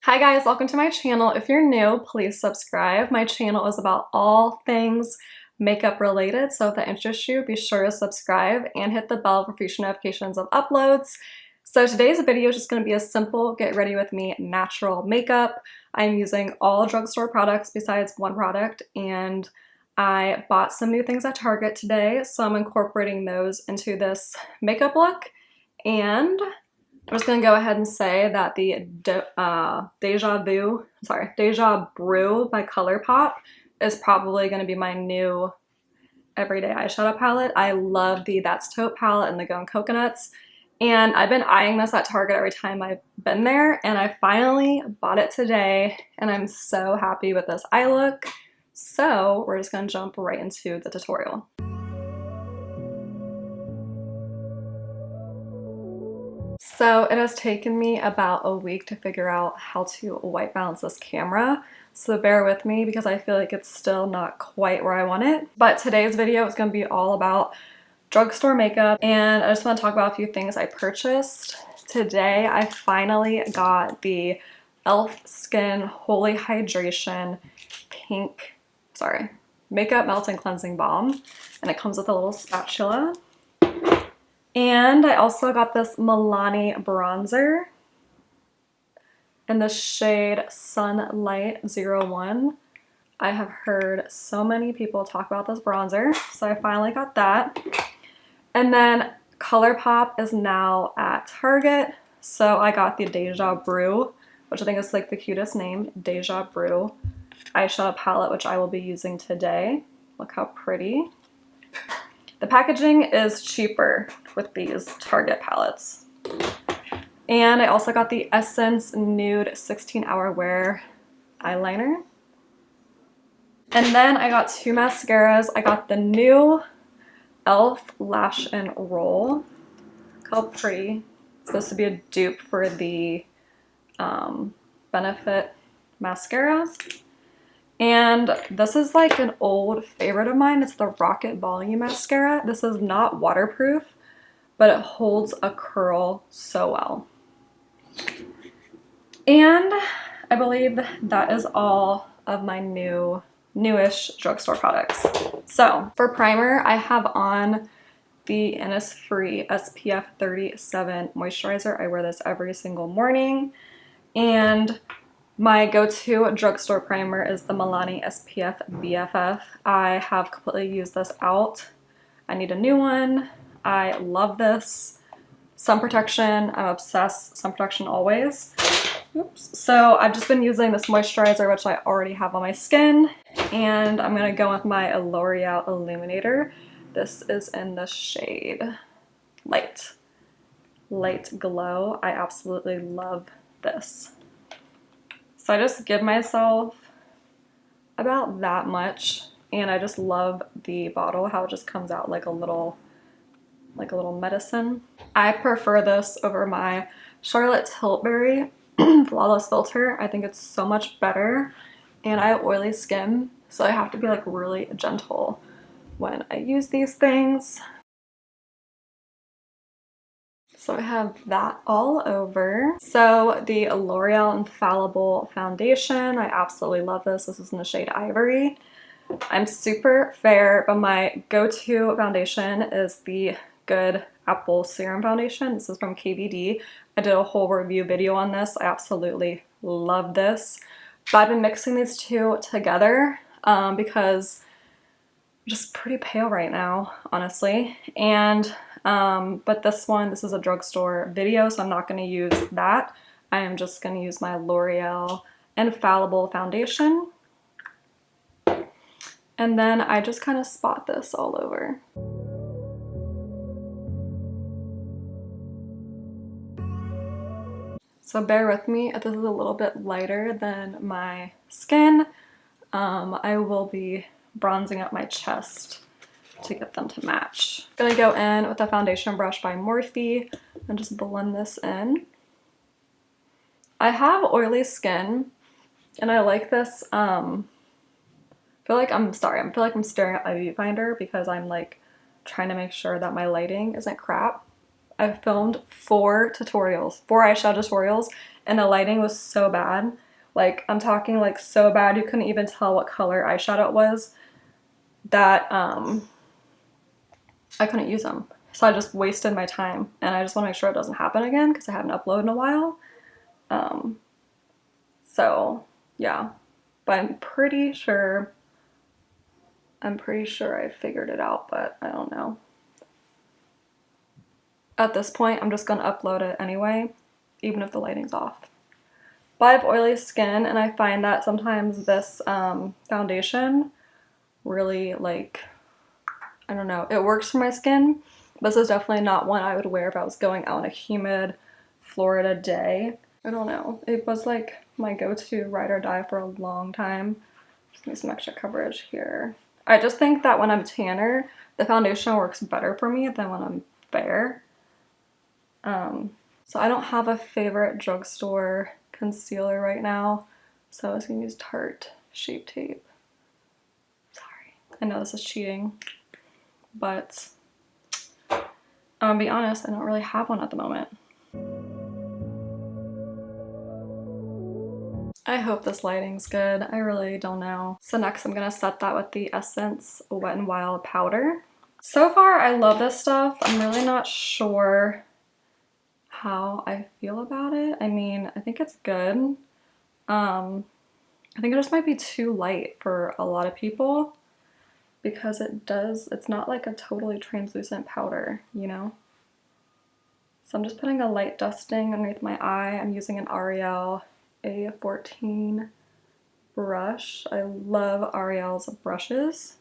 Hi guys, welcome to my channel. If you're new, please subscribe. My channel is about all things makeup related, so if that interests you, be sure to subscribe and hit the bell for future notifications of uploads. So today's video is just going to be a simple get ready with me natural makeup. I'm using all drugstore products besides one product, and I bought some new things at Target today, so I'm incorporating those into this makeup look. And I'm just gonna go ahead and say that the Deja Brew by Colourpop is probably gonna be my new everyday eyeshadow palette. I love the That's Taupe palette and the Gone Coconuts, and I've been eyeing this at Target every time I've been there, and I finally bought it today, and I'm so happy with this eye look. So we're just gonna jump right into the tutorial. So it has taken me about a week to figure out how to white balance this camera. So bear with me because I feel like it's still not quite where I want it. But today's video is going to be all about drugstore makeup, and I just want to talk about a few things I purchased. Today I finally got the e.l.f. Skin Holy Hydration Makeup Melting Cleansing Balm, and it comes with a little spatula. And I also got this Milani bronzer in the shade Sunlight 01. I have heard so many people talk about this bronzer, so I finally got that. And then Colourpop is now at Target, so I got the Deja Brew, which I think is like the cutest name, Deja Brew eyeshadow palette, which I will be using today. Look how pretty. The packaging is cheaper with these Target palettes. And I also got the Essence Nude 16-Hour Wear eyeliner. And then I got two mascaras. I got the new e.l.f. Lash and Roll. Look how pretty. It's supposed to be a dupe for the Benefit mascara. And this is like an old favorite of mine. It's the Rocket Volume Mascara. This is not waterproof, but it holds a curl so well. And I believe that is all of my newish drugstore products. So for primer, I have on the Innisfree SPF 37 moisturizer. I wear this every single morning. And my go-to drugstore primer is the Milani SPF BFF. I have completely used this out. I need a new one. I love this. Sun protection, I'm obsessed. Sun protection always. Oops. So I've just been using this moisturizer, which I already have on my skin. And I'm gonna go with my L'Oreal Illuminator. This is in the shade Light Glow. I absolutely love this. So I just give myself about that much, and I just love the bottle, how it just comes out like a little medicine. I prefer this over my Charlotte Tilbury Flawless Filter. I think it's so much better, and I have oily skin, so I have to be like really gentle when I use these things. So I have that all over. So the L'Oreal Infallible Foundation, I absolutely love this. This is in the shade Ivory. I'm super fair, but my go-to foundation is the Good Apple Serum Foundation. This is from KVD. I did a whole review video on this. I absolutely love this. But I've been mixing these two together because I'm just pretty pale right now, honestly. And but this is a drugstore video, so I'm not going to use that. I am just going to use my L'Oreal Infallible Foundation. And then I just kind of spot this all over. So bear with me, this is a little bit lighter than my skin. I will be bronzing up my chest to get them to match. I'm gonna go in with a foundation brush by Morphe and just blend this in. I have oily skin, and I like this. I feel like I'm staring at my viewfinder because I'm like trying to make sure that my lighting isn't crap. I've filmed four eyeshadow tutorials, and the lighting was so bad. Like, I'm talking like so bad you couldn't even tell what color eyeshadow it was, that I couldn't use them. So I just wasted my time, and I just want to make sure it doesn't happen again because I haven't uploaded in a while. So yeah, but I'm pretty sure I figured it out, but I don't know. At this point, I'm just gonna upload it anyway, even if the lighting's off. But I have oily skin, and I find that sometimes this foundation really, like, I don't know, it works for my skin. This is definitely not one I would wear if I was going out on a humid Florida day. I don't know. It was like my go-to ride or die for a long time. Just need some extra coverage here. I just think that when I'm tanner, the foundation works better for me than when I'm fair. So I don't have a favorite drugstore concealer right now, so I was gonna use Tarte Shape Tape. Sorry, I know this is cheating, but to be honest, I don't really have one at the moment. I hope this lighting's good. I really don't know. So next I'm gonna set that with the Essence Wet n Wild powder. So far, I love this stuff. I'm really not sure how I feel about it. I mean, I think it's good. I think it just might be too light for a lot of people because it's not like a totally translucent powder, you know? So I'm just putting a light dusting underneath my eye. I'm using an L'Oreal A14 brush. I love L'Oreal's brushes.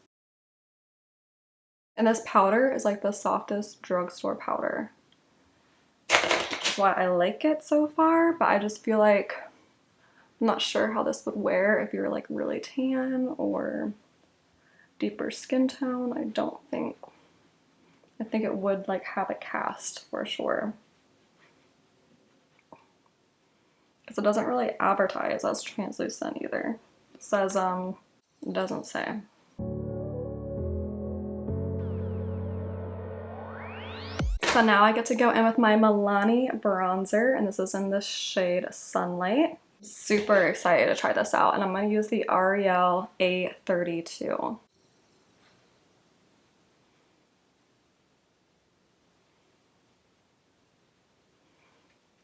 And this powder is like the softest drugstore powder. That's why I like it so far, but I just feel like I'm not sure how this would wear if you're like really tan or deeper skin tone. I think it would like have a cast for sure. Because it doesn't really advertise as translucent either. It says, it doesn't say. So now I get to go in with my Milani bronzer, and this is in the shade Sunlight. Super excited to try this out, and I'm going to use the L'Oreal A32.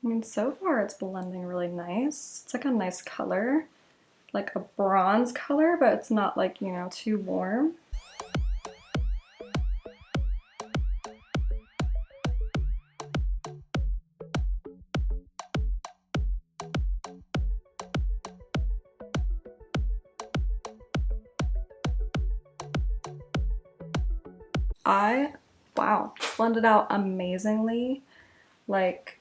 I mean, so far it's blending really nice. It's like a nice color, like a bronze color, but it's not like, you know, too warm. Wow, blended out amazingly, like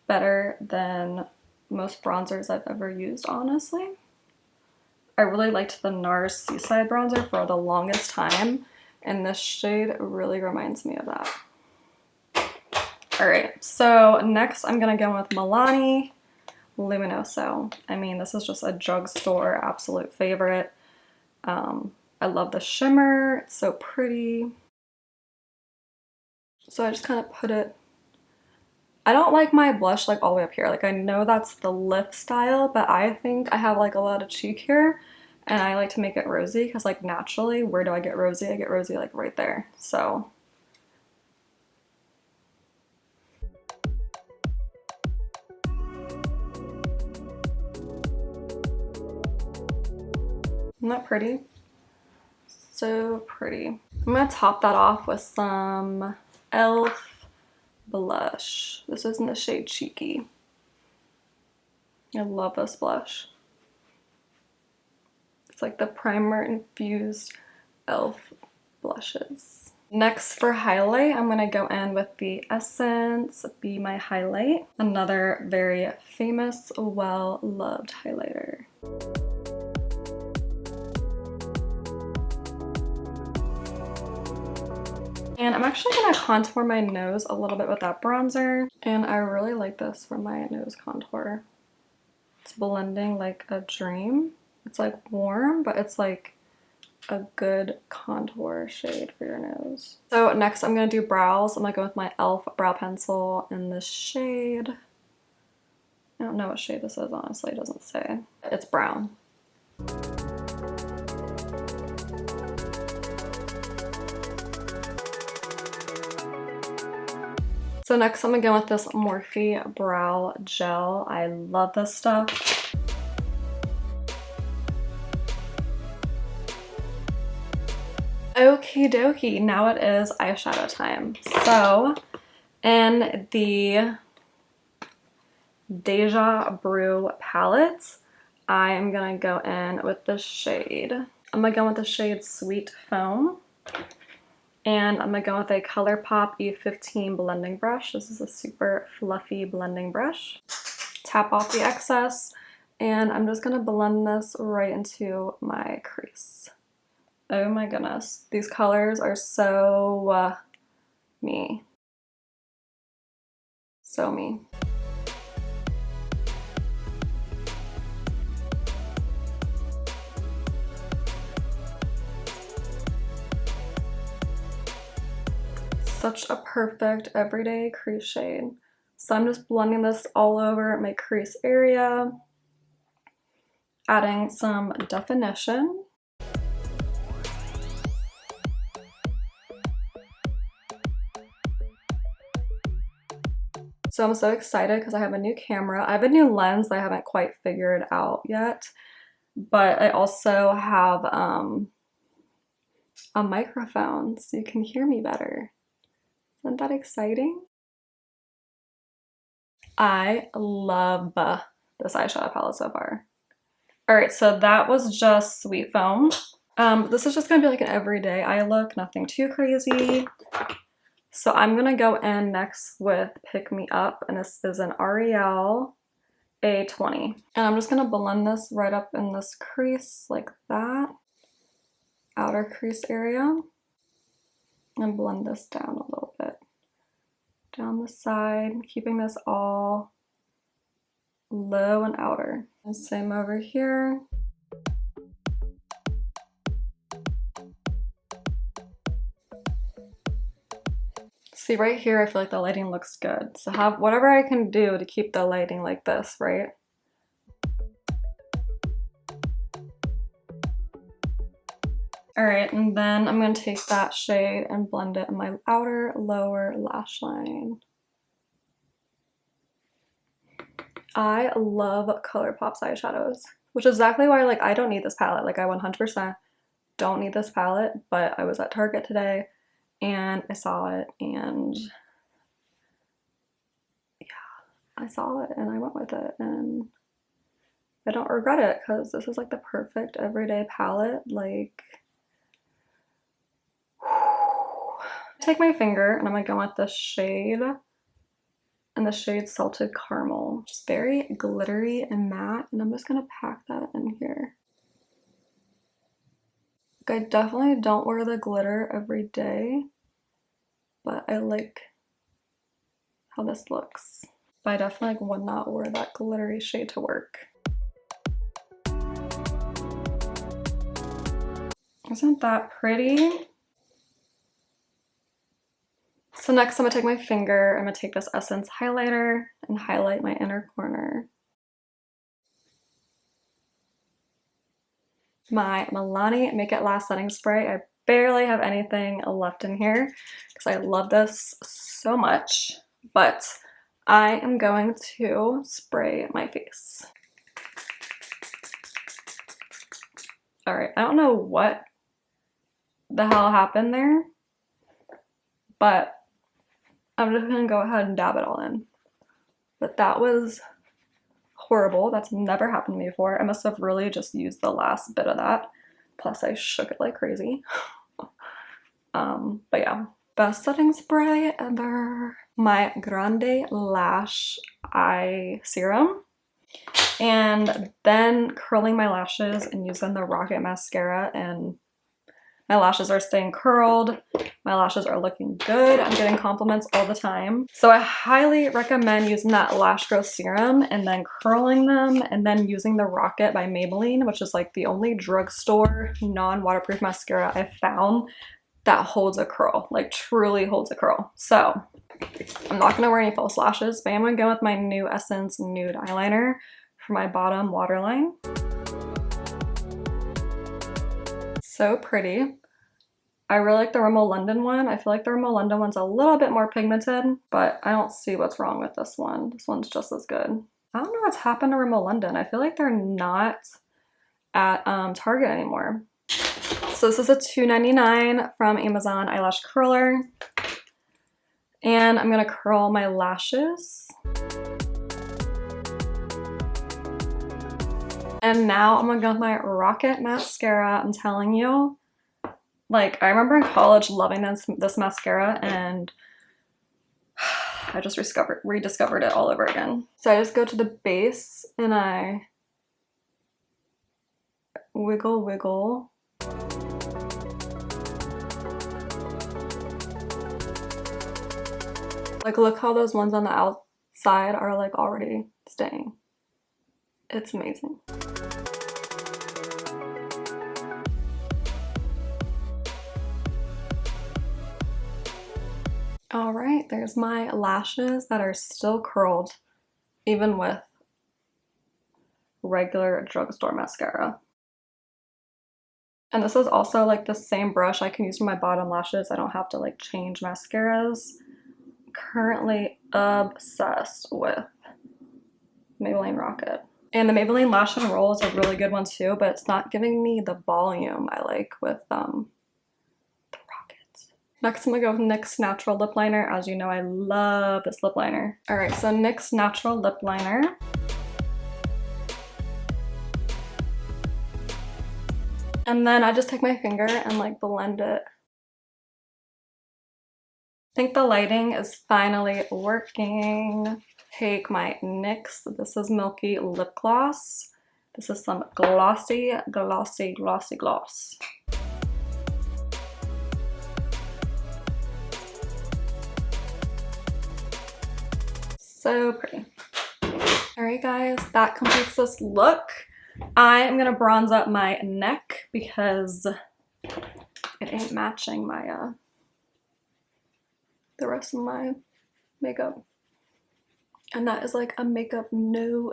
better than most bronzers I've ever used, honestly. I really liked the NARS Seaside bronzer for the longest time, and this shade really reminds me of that. Alright, so next I'm gonna go with Milani Luminoso. I mean, this is just a drugstore absolute favorite. I love the shimmer, it's so pretty. So I just kind of put it, I don't like my blush like all the way up here. Like I know that's the lip style, but I think I have like a lot of cheek here and I like to make it rosy because like naturally, where do I get rosy? I get rosy like right there. So isn't that pretty? So pretty. I'm gonna top that off with some e.l.f. blush. This is in the shade Cheeky. I love this blush. It's like the primer infused e.l.f. blushes. Next for highlight, I'm gonna go in with the Essence Be My Highlight. Another very famous, well-loved highlighter. And I'm actually gonna contour my nose a little bit with that bronzer. And I really like this for my nose contour. It's blending like a dream. It's like warm, but it's like a good contour shade for your nose. So next I'm gonna do brows. I'm gonna go with my e.l.f. brow pencil in this shade. I don't know what shade this is, honestly, it doesn't say. It's brown. So next I'm gonna go with this Morphe Brow Gel. I love this stuff. Okie dokie, now it is eyeshadow time. So in the Deja Brew palette, I am gonna go in with the shade. I'm gonna go with the shade Sweet Foam. And I'm gonna go with a ColourPop E15 blending brush. This is a super fluffy blending brush. Tap off the excess, and I'm just gonna blend this right into my crease. Oh my goodness, these colors are so me. So me. Such a perfect everyday crease shade. So I'm just blending this all over my crease area, adding some definition. So I'm so excited because I have a new camera. I have a new lens that I haven't quite figured out yet, but I also have a microphone so you can hear me better. Isn't that exciting? I love this eyeshadow palette so far. All right, so that was just Sweet Foam. This is just gonna be like an everyday eye look, nothing too crazy. So I'm gonna go in next with Pick Me Up, and this is an Ariel A20. And I'm just gonna blend this right up in this crease like that, outer crease area, and blend this down a little bit. Down the side, keeping this all low and outer. And same over here. See right here, I feel like the lighting looks good. So have whatever I can do to keep the lighting like this, right? All right, and then I'm gonna take that shade and blend it in my outer lower lash line. I love ColourPop's eyeshadows, which is exactly why like I don't need this palette. Like I 100% don't need this palette, but I was at Target today and I saw it, and yeah, I saw it and I went with it, and I don't regret it because this is like the perfect everyday palette. Like, take my finger and I'm gonna go with this shade, and the shade Salted Caramel. Just very glittery and matte, and I'm just gonna pack that in here. Like, I definitely don't wear the glitter every day, but I like how this looks. But I definitely would not wear that glittery shade to work. Isn't that pretty? So next I'm gonna take my finger, I'm gonna take this Essence highlighter and highlight my inner corner. My Milani Make It Last setting spray. I barely have anything left in here because I love this so much, but I am going to spray my face. All right, I don't know what the hell happened there, but I'm just gonna go ahead and dab it all in. But that was horrible. That's never happened to me before. I must have really just used the last bit of that. Plus I shook it like crazy. But yeah, best setting spray ever. My Grande Lash Eye Serum. And then curling my lashes and using the Rocket Mascara, and my lashes are staying curled. My lashes are looking good. I'm getting compliments all the time. So I highly recommend using that Lash Grow Serum and then curling them, and then using the Rocket by Maybelline, which is like the only drugstore non-waterproof mascara I've found that holds a curl, like truly holds a curl. So I'm not gonna wear any false lashes, but I'm gonna go with my new Essence Nude Eyeliner for my bottom waterline. So pretty. I really like the Rimmel London one. I feel like the Rimmel London one's a little bit more pigmented, but I don't see what's wrong with this one. This one's just as good. I don't know what's happened to Rimmel London. I feel like they're not at Target anymore. So this is a $2.99 from Amazon eyelash curler. And I'm gonna curl my lashes. And now I'm gonna go with my Rocket mascara. I'm telling you, like, I remember in college loving this mascara, and I just rediscovered it all over again. So I just go to the base and I wiggle. Like, look how those ones on the outside are like already staying. It's amazing. All right, there's my lashes that are still curled, even with regular drugstore mascara. And this is also like the same brush I can use for my bottom lashes. I don't have to like change mascaras. Currently obsessed with Maybelline Rocket. And the Maybelline Lash and Roll is a really good one too, but it's not giving me the volume I like with the Rocket. Next, I'm gonna go with NYX Natural Lip Liner. As you know, I love this lip liner. All right, so NYX Natural Lip Liner. And then I just take my finger and like blend it. I think the lighting is finally working. Take my NYX, this is Milky Lip Gloss. This is some glossy gloss. So pretty. All right, guys, that completes this look. I am gonna bronze up my neck because it ain't matching my the rest of my makeup. And that is like a makeup no.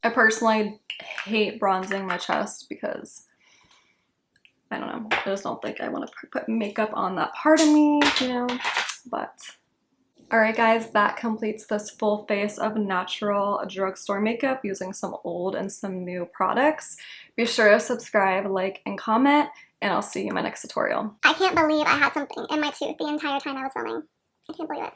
I personally hate bronzing my chest because I don't know, I just don't think I want to put makeup on that part of me, you know, but. Alright guys, that completes this full face of natural drugstore makeup using some old and some new products. Be sure to subscribe, like, and comment, and I'll see you in my next tutorial. I can't believe I had something in my tooth the entire time I was filming. I can't believe it.